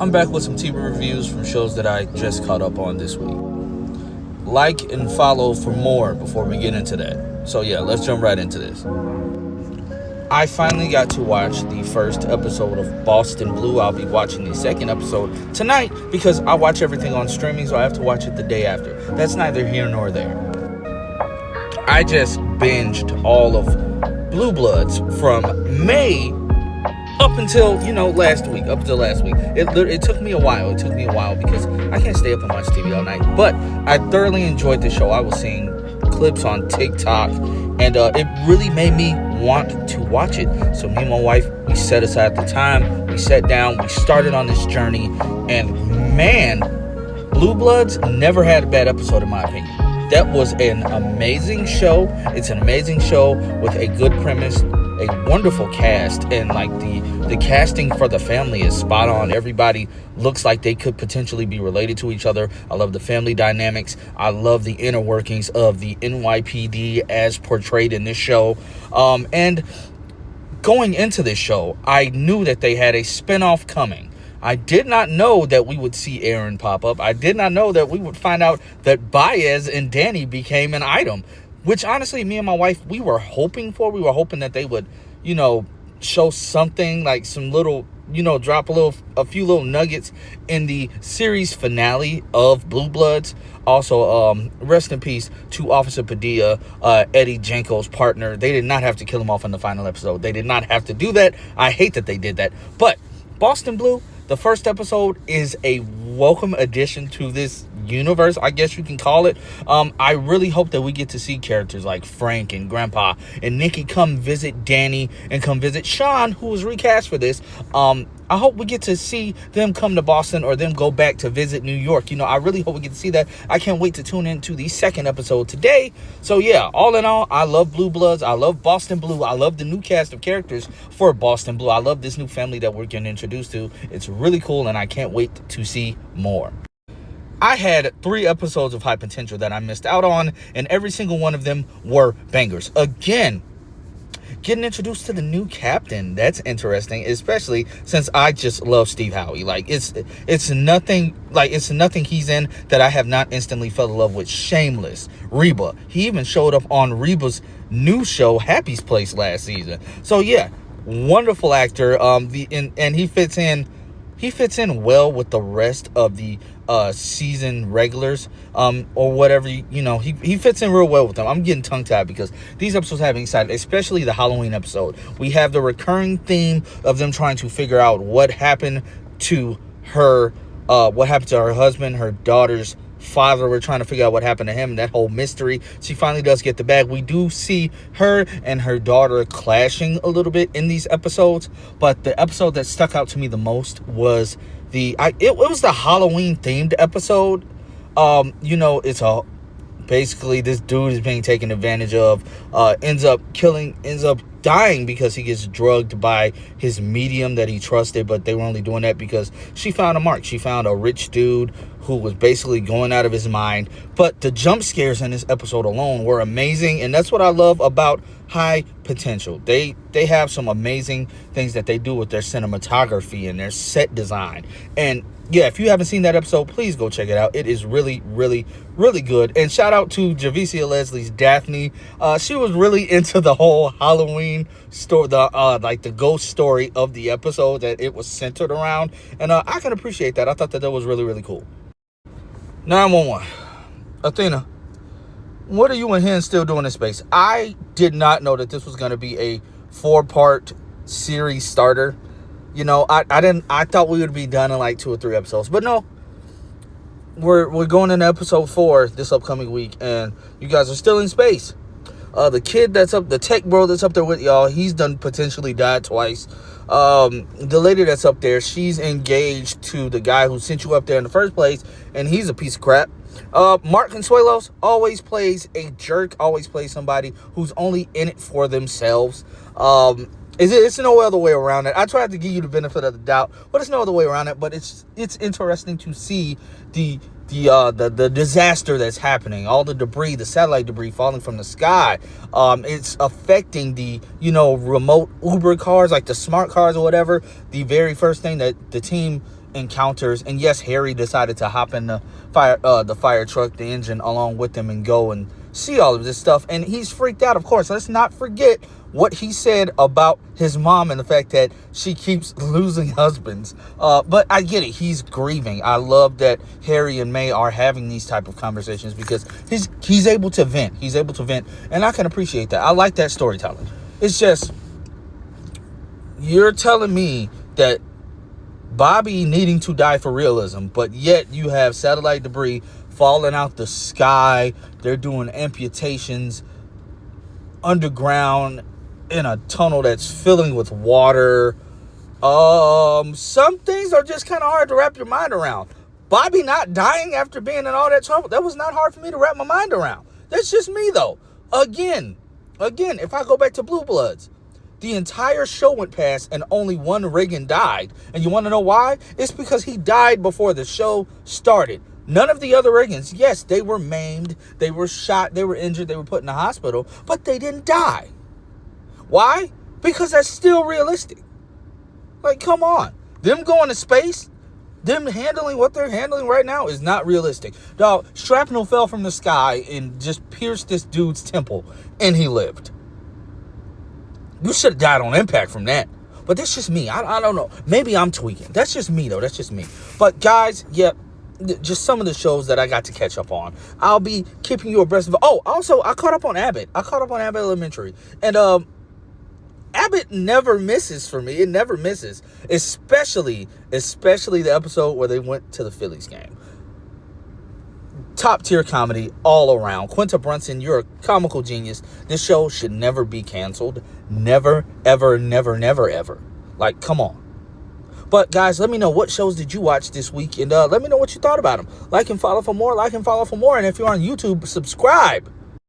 I'm back with some TV reviews from shows that I just caught up on this week. Like and follow for more before we get into that. So yeah, let's jump right into this. I finally got to watch the first episode of Boston Blue. I'll be watching the second episode tonight because I watch everything on streaming, so I have to watch it the day after. That's neither here nor there. I just binged all of Blue Bloods from May up until, last week. It took me a while. Because I can't stay up and watch TV all night. But I thoroughly enjoyed the show. I was seeing clips on TikTok, and it really made me want to watch it. So me and my wife, we set aside the time. We sat down. We started on this journey. And man, Blue Bloods never had a bad episode in my opinion. That was an amazing show. It's an amazing show with a good premise, a wonderful cast, and like the casting for the family is spot on. Everybody looks like they could potentially be related to each other. I love the family dynamics. I love the inner workings of the NYPD as portrayed in this show. And going into this show, I knew that they had a spinoff coming. I did not know that we would see Aaron pop up. I did not know that we would find out that Baez and Danny became an item, which honestly, me and my wife, we were hoping for. We were hoping that they would, show something like some little, drop a few little nuggets in the series finale of Blue Bloods. Also, rest in peace to Officer Padilla, Eddie Janko's partner. They did not have to kill him off in the final episode. They did not have to do that. I hate that they did that. But Boston Blue, the first episode is a welcome addition to this universe, I guess you can call it. I really hope that we get to see characters like Frank and Grandpa and Nikki come visit Danny and come visit Sean, who was recast for this. I hope we get to see them come to Boston or them go back to visit New York. I really hope we get to see that. I can't wait to tune into the second episode today. So yeah, all in all, I love Blue Bloods. I love Boston Blue. I love the new cast of characters for Boston Blue. I love this new family that we're getting introduced to. It's really cool, and I can't wait to see more. I had 3 episodes of High Potential that I missed out on, and every single one of them were bangers. Again, getting introduced to the new captain, that's interesting, especially since I just love Steve Howey. Like, it's nothing he's in that I have not instantly fell in love with. Shameless, Reba. He even showed up on Reba's new show, Happy's Place, last season. So yeah, wonderful actor. And he fits in well with the rest of the season regulars, or whatever. He fits in real well with them. I'm getting tongue tied because these episodes have me excited, especially the Halloween episode. We have the recurring theme of them trying to figure out what happened to her husband, her daughter's father. We're trying to figure out what happened to him, that whole mystery. She finally does get the bag. We do see her and her daughter clashing a little bit in these episodes, but the episode that stuck out to me the most was it was the Halloween themed episode. It's basically this dude is being taken advantage of, ends up dying because he gets drugged by his medium that he trusted, but they were only doing that because she found a mark. She found a rich dude who was basically going out of his mind. But the jump scares in this episode alone were amazing, and that's what I love about High Potential. They have some amazing things that they do with their cinematography and their set design. And yeah, if you haven't seen that episode, please go check it out. It is really, really, really good. And shout out to Javicia Leslie's Daphne. She was really into the whole Halloween story, the ghost story of the episode that it was centered around. And I can appreciate that. I thought that was really, really cool. 911. Athena, what are you and Hen still doing in space? I did not know that this was going to be a 4-part series starter. I thought we would be done in like 2 or 3 episodes, but no, we're going into episode 4 this upcoming week, and you guys are still in space. The kid the tech bro that's up there with y'all, he's done potentially died twice. The lady that's up there, she's engaged to the guy who sent you up there in the first place, and he's a piece of crap. Mark Consuelos always plays a jerk, always plays somebody who's only in it for themselves. It's no other way around it. I tried to give you the benefit of the doubt, but it's no other way around it. But it's interesting to see the disaster that's happening, all the debris, the satellite debris falling from the sky. It's affecting the remote Uber cars, like the smart cars or whatever. The very first thing that the team encounters, and yes, Harry decided to hop in the fire truck, the engine, along with them and go and see all of this stuff, and he's freaked out. Of course, let's not forget what he said about his mom and the fact that she keeps losing husbands. But I get it. He's grieving. I love that Harry and May are having these type of conversations because he's able to vent. He's able to vent, and I can appreciate that. I like that storytelling. It's just, you're telling me that Bobby needing to die for realism, but yet you have satellite debris falling out the sky. They're doing amputations underground in a tunnel that's filling with water. Some things are just kind of hard to wrap your mind around. Bobby not dying after being in all that trouble, that was not hard for me to wrap my mind around. That's just me, though. Again, if I go back to Blue Bloods, the entire show went past and only one Reagan died. And you want to know why? It's because he died before the show started. None of the other Reagans, yes, they were maimed, they were shot, they were injured, they were put in the hospital, but they didn't die. Why? Because that's still realistic. Like, come on. Them going to space, them handling what they're handling right now is not realistic. Dog, shrapnel fell from the sky and just pierced this dude's temple, and he lived. You should have died on impact from that. But that's just me. I don't know. Maybe I'm tweaking. That's just me, though. That's just me. But, guys, yep. Just some of the shows that I got to catch up on. I'll be keeping you abreast of. Oh, also, I caught up on Abbott. Abbott Elementary. And Abbott never misses for me. It never misses. Especially the episode where they went to the Phillies game. Top tier comedy all around. Quinta Brunson, you're a comical genius. This show should never be canceled. Never, ever, never, never, ever. Like, come on. But, guys, let me know what shows did you watch this week, and let me know what you thought about them. Like and follow for more, and if you're on YouTube, subscribe.